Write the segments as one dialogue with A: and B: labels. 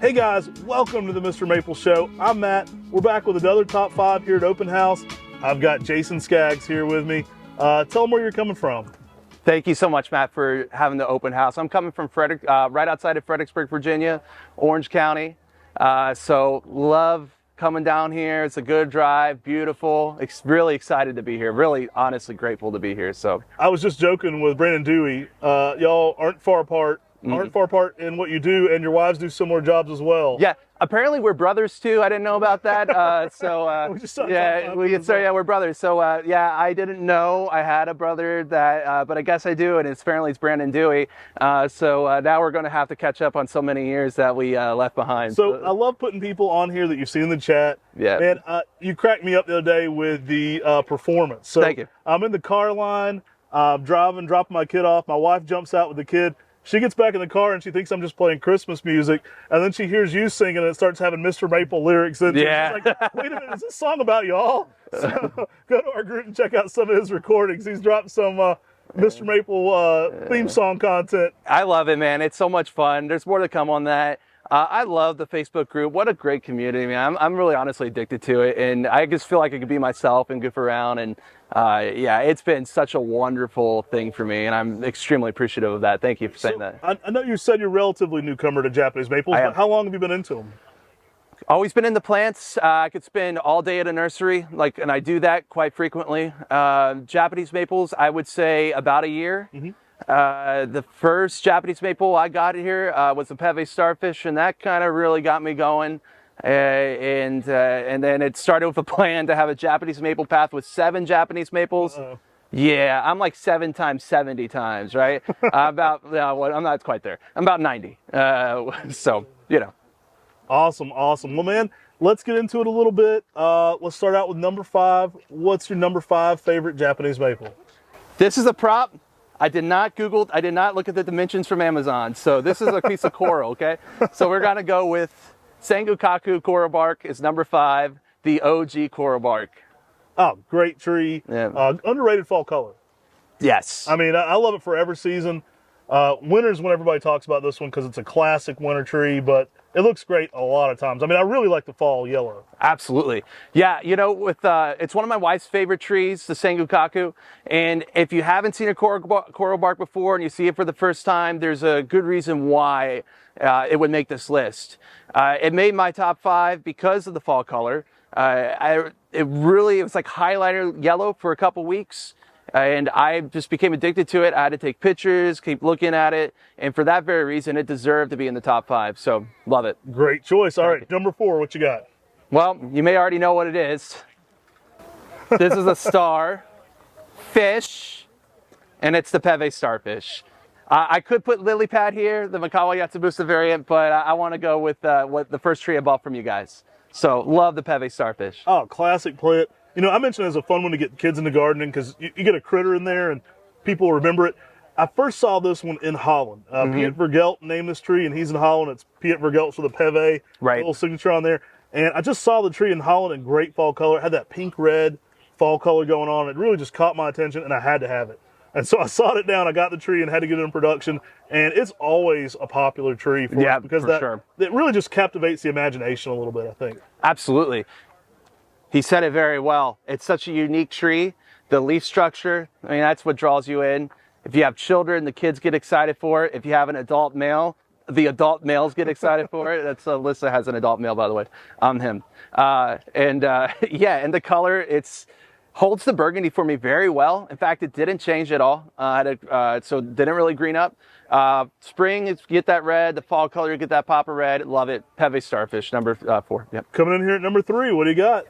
A: Hey guys, welcome to the Mr. Maple Show. I'm Matt. We're back with another top 5 here at Open House. I've got Jason Skaggs here with me. Tell them where you're coming from.
B: Thank you so much, Matt, for having the open house. I'm coming from right outside of Fredericksburg, Virginia, Orange County. So love coming down here. It's a good drive, beautiful. Really excited to be here. Really, honestly, grateful to be here. So
A: I was just joking with Brandon Dewey. Y'all aren't far apart. Aren't far apart in what you do, and your wives do similar jobs as well.
B: yeah, apparently we're brothers too. I didn't know about that. We're brothers. So I didn't know I had a brother that, but I guess I do, and apparently it's Brandon Dewey. So now we're going to have to catch up on so many years that we left behind.
A: So I love putting people on here that you've seen in the chat.
B: Yeah.
A: And you cracked me up the other day with the performance. So
B: Thank you.
A: I'm in the car line, dropping my kid off. My wife jumps out with the kid. She gets back in the car and she thinks I'm just playing Christmas music, and then she hears you singing and it starts having Mr. Maple lyrics in it.
B: Yeah.
A: She's like, wait a minute, is this song about y'all? So go to our group and check out some of his recordings. He's dropped some Mr. Maple theme song content.
B: I love it, man. It's so much fun. There's more to come on that. I love the Facebook group. What a great community, man. I'm really honestly addicted to it, and I just feel like I could be myself and goof around. And it's been such a wonderful thing for me, and I'm extremely appreciative of that. Thank you for saying that.
A: I know you said you're relatively newcomer to Japanese maples, but how long have you been into them?
B: Always been into plants. I could spend all day at a nursery, and I do that quite frequently. Japanese maples, I would say about a year. Mm-hmm. The first Japanese maple I got here was the Peeve starfish, and that kind of really got me going. And then it started with a plan to have a Japanese maple path with 7 Japanese maples.
A: Uh-oh.
B: Yeah, I'm like 7 times 70 times, right? I'm not quite there. I'm about 90. So, you know.
A: Awesome. Well, man, let's get into it a little bit. Let's start out with number 5. What's your number 5 favorite Japanese maple?
B: This is a prop. I did not look at the dimensions from Amazon. So this is a piece of coral, okay? So we're going to go with Sangokaku coral bark is number 5, the OG coral bark.
A: Oh, great tree.
B: Yeah.
A: Underrated fall color.
B: Yes.
A: I mean, I love it for every season. Winter's when everybody talks about this one because it's a classic winter tree, but it looks great a lot of times. I mean, I really like the fall yellow.
B: Absolutely. Yeah, it's one of my wife's favorite trees, the Sangokaku. And if you haven't seen a coral bark before and you see it for the first time, there's a good reason why it would make this list. It made my top 5 because of the fall color. It was like highlighter yellow for a couple weeks. And I just became addicted to it. I had to take pictures, keep looking at it. And for that very reason, it deserved to be in the top 5. So, love it.
A: Great choice. All right, number 4, what you got?
B: Well, you may already know what it is. This is a starfish, and it's the Peeve starfish. I could put lily pad here, the Makawa Yatsubusa variant, but I want to go with what the first tree I bought from you guys. So, love the Peeve starfish.
A: Oh, classic plant. You know, I mentioned it as a fun one to get kids into gardening because you get a critter in there and people remember it. I first saw this one in Holland. Piet Vergelt named this tree, and he's in Holland. It's Piet Vergelt with a Peeve,
B: right.
A: Little signature on there. And I just saw the tree in Holland in great fall color. It had that pink-red fall color going on. It really just caught my attention, and I had to have it. And so I sawed it down. I got the tree and had to get it in production. And it's always a popular tree for us because it really just captivates the imagination a little bit, I think.
B: Absolutely. He said it very well. It's such a unique tree. The leaf structure, I mean, that's what draws you in. If you have children, the kids get excited for it. If you have an adult male, the adult males get excited for it. That's Alyssa has an adult male, by the way. I'm him. And the color, holds the burgundy for me very well. In fact, it didn't change at all. So it didn't really green up. Spring, you get that red. The fall color, you get that pop of red. Love it. Peeve starfish, number 4. Yep.
A: Coming in here at number 3, what do you got?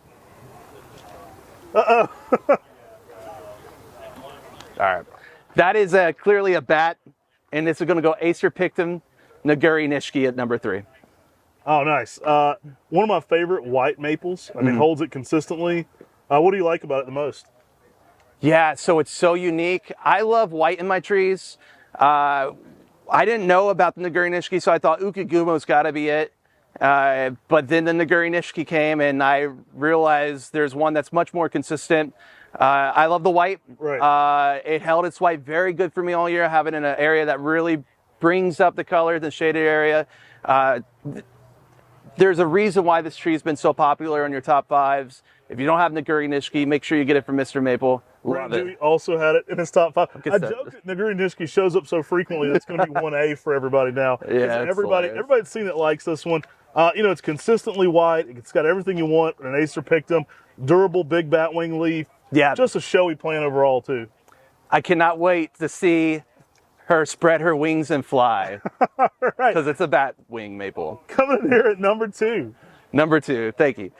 A: Uh-oh.
B: All right. That is clearly a bat, and this is going to go Acer pictum, Naguri Nishiki at number 3.
A: Oh, nice. One of my favorite white maples. I mean, holds it consistently. What do you like about it the most?
B: Yeah, so it's so unique. I love white in my trees. I didn't know about the Naguri Nishiki, so I thought Ukagumo's got to be it. But then the Naguri Nishiki came, and I realized there's one that's much more consistent. I love the white.
A: Right.
B: It held its white very good for me all year. I have it in an area that really brings up the color, the shaded area. There's a reason why this tree's been so popular in your top 5s. If you don't have Naguri Nishiki, make sure you get it from MrMaple. Love
A: Brandon
B: it.
A: also had it in his top 5. I
B: that.
A: joke that Naguri Nishiki shows up so frequently that it's going to be 1A for everybody now.
B: Yeah, it's
A: everybody,
B: hilarious.
A: everybody's seen it likes this one. You know, it's consistently white. It's got everything you want. An Acer pictum, durable, big batwing leaf.
B: Yeah.
A: Just a showy plant overall too.
B: I cannot wait to see her spread her wings and fly.
A: Right.
B: Because it's a bat wing maple.
A: Coming in here at number 2.
B: Number 2, thank you.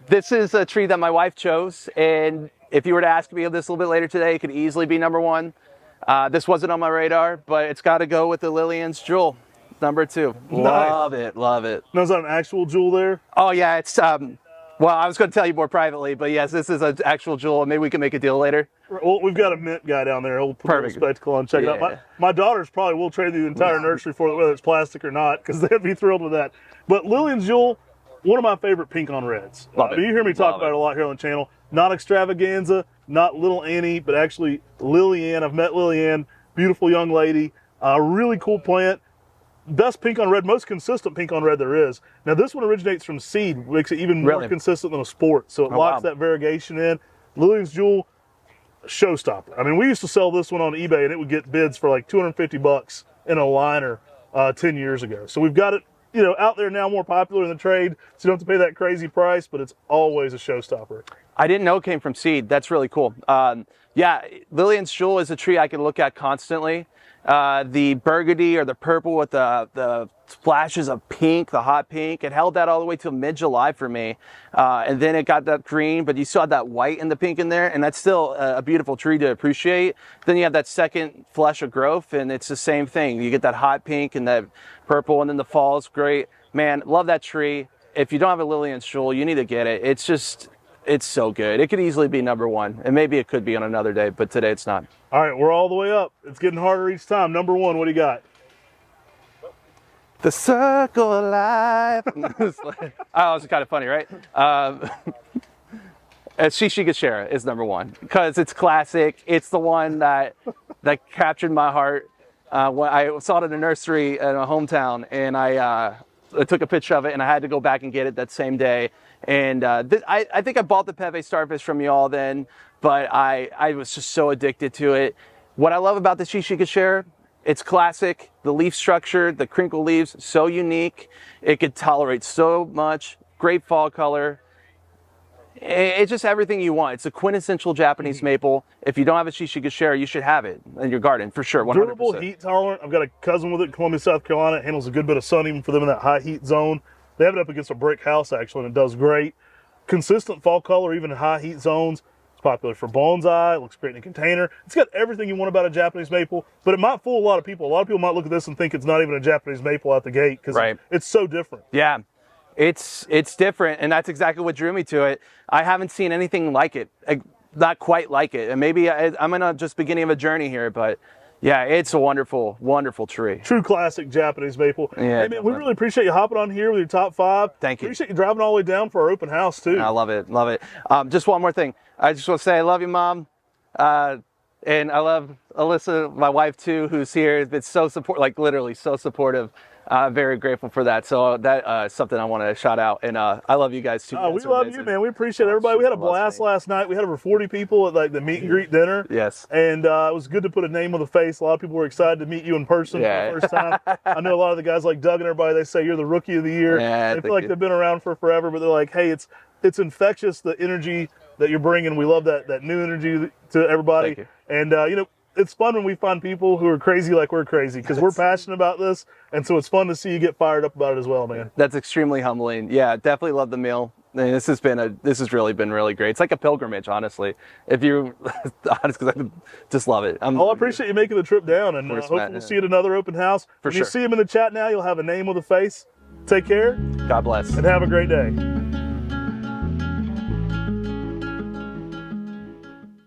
B: This is a tree that my wife chose, and if you were to ask me of this a little bit later today, it could easily be number 1. This wasn't on my radar, but it's got to go with the Lilian's Jewel, number 2.
A: Nice.
B: Love it, love it.
A: Now, is that an actual jewel there?
B: Oh yeah, it's well, I was going to tell you more privately, but yes, this is an actual jewel, and maybe we can make a deal later.
A: Well, we've got a mint guy down there. He'll put a little spectacle on, check it out. My daughters probably will trade the entire nursery for it, whether it's plastic or not, because they'd be thrilled with that. But Lilian's Jewel, one of my favorite pink on reds.
B: Love it.
A: You hear me talk about it a lot here on the channel. Not extravaganza, not little Annie, but actually Lilian. I've met Lilian, beautiful young lady, really cool plant. Best pink on red, most consistent pink on red there is. Now this one originates from seed, makes it even more consistent than a sport. So it locks that variegation in. Lilian's Jewel, showstopper. I mean, we used to sell this one on eBay and it would get bids for like $250 in a liner 10 years ago. So we've got it, you know, out there now, more popular in the trade, so you don't have to pay that crazy price, but it's always a showstopper.
B: I didn't know it came from seed. That's really cool. Yeah, Lilian's Jewel is a tree I can look at constantly. The burgundy or the purple with the splashes of pink, the hot pink, it held that all the way till mid-July for me. And then it got that green, but you saw that white and the pink in there, and that's still a beautiful tree to appreciate. Then you have that second flush of growth, and it's the same thing. You get that hot pink and that purple, and then the fall is great. Man, love that tree. If you don't have a Lilian's Jewel, you need to get it. It's just, it's so good. It could easily be number 1, and maybe it could be on another day, but today it's not.
A: All right, we're all the way up. It's getting harder each time. Number 1, what do you got?
B: The circle of life. Oh, it's kind of funny, right? Shishi gashira is number 1 because it's classic. It's the one that captured my heart. When I saw it in a nursery in a hometown, and I took a picture of it, and I had to go back and get it that same day. And I think I bought the Peeve starfish from y'all then, but I was just so addicted to it. What I love about the Shishi gashira, it's classic. The leaf structure, the crinkle leaves, so unique. It could tolerate so much. Great fall color. It's just everything you want. It's a quintessential Japanese maple. If you don't have a Shishi gashira, you should have it in your garden for sure. 100%.
A: Durable, heat tolerant. I've got a cousin with it in Columbia, South Carolina. It handles a good bit of sun even for them in that high heat zone. They have it up against a brick house actually, and it does great. Consistent fall color even in high heat zones. It's popular for bonsai. It looks great in a container. It's got everything you want about a Japanese maple, but it might fool a lot of people. A lot of people might look at this and think it's not even a Japanese maple out the gate because it's so different.
B: Yeah. It's different, and that's exactly what drew me to it. I haven't seen anything like it, not quite like it, and maybe I'm in a just beginning of a journey here, but yeah, it's a wonderful, wonderful tree.
A: True classic Japanese maple.
B: Yeah,
A: hey man, we really appreciate you hopping on here with your top 5.
B: Thank you.
A: Appreciate you driving all the way down for our open house too.
B: I love it, love it. Just one more thing. I just want to say I love you, Mom. And I love Alyssa, my wife too, who's here. It's been so like literally so supportive. Very grateful for that. So that is something I want to shout out. And I love you guys too.
A: We love you, man. We appreciate everybody. We had a blast last night. We had over 40 people at like the meet and greet dinner.
B: Yes.
A: And it was good to put a name on the face. A lot of people were excited to meet you in person for the first time. I know a lot of the guys like Doug and everybody, they say you're the rookie of the year.
B: Yeah,
A: they feel like they've been around for forever, but they're like, hey, it's infectious, the energy that you're bringing. We love that new energy to everybody.
B: Thank you.
A: And, you know, it's fun when we find people who are crazy like we're crazy because we're passionate about this. And so it's fun to see you get fired up about it as well, man.
B: That's extremely humbling. Yeah, definitely love the meal. And this has really been really great. It's like a pilgrimage, honestly. If you're honest, because I just love it.
A: I appreciate you making the trip down, and hopefully we'll see you at another open house.
B: For sure.
A: You see him in the chat now, you'll have a name with a face. Take care.
B: God bless.
A: And have a great day.